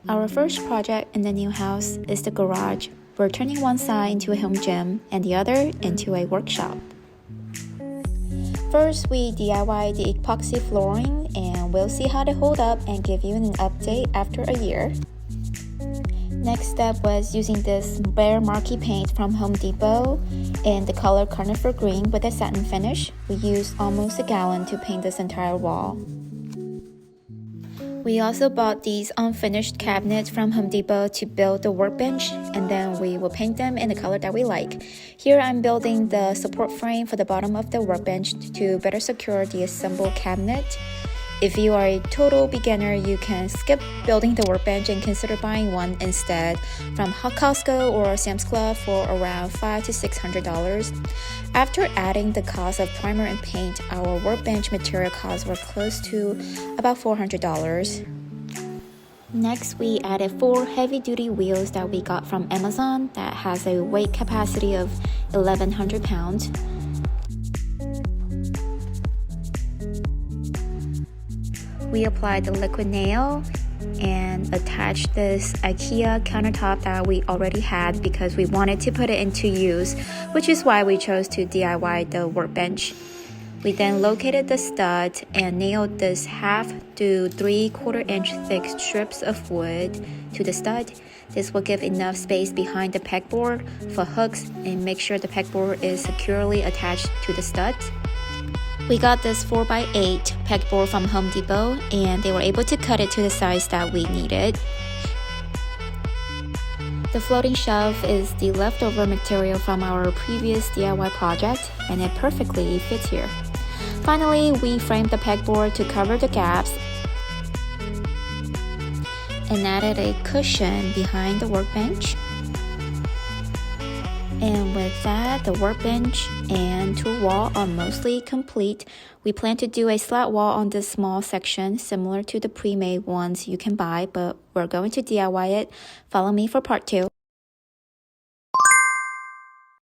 Our first project in the new house is the garage. We're turning one side into a home gym and the other into a workshop. First, we DIY the epoxy flooring and we'll see how they hold up and give you an update after a year. Next step was using this Behr Marquee paint from Home Depot in the color Conifer green with a satin finish. We used almost a gallon to paint this entire wall. We also bought these unfinished cabinets from Home Depot to build the workbench, and then we will paint them in the color that we like. Here I'm building the support frame for the bottom of the workbench to better secure the assembled cabinet. If you are a total beginner, you can skip building the workbench and consider buying one instead from Costco or Sam's Club for around $500 to $600. After adding the cost of primer and paint, our workbench material costs were close to about $400. Next, we added 4 heavy-duty wheels that we got from Amazon that has a weight capacity of 1,100 pounds. We applied the liquid nail and attached this IKEA countertop that we already had because we wanted to put it into use, which is why we chose to DIY the workbench. We then located the stud and nailed this 1/2 to 3/4 inch thick strips of wood to the stud. This will give enough space behind the pegboard for hooks and make sure the pegboard is securely attached to the stud. We got this 4x8 pegboard from Home Depot and they were able to cut it to the size that we needed. The floating shelf is the leftover material from our previous DIY project and it perfectly fits here. Finally, we framed the pegboard to cover the gaps and added a cushion behind the workbench. And with that, the workbench and tool wall are mostly complete. We plan to do a slat wall on this small section, similar to the pre-made ones you can buy, but we're going to DIY it. Follow me for part 2.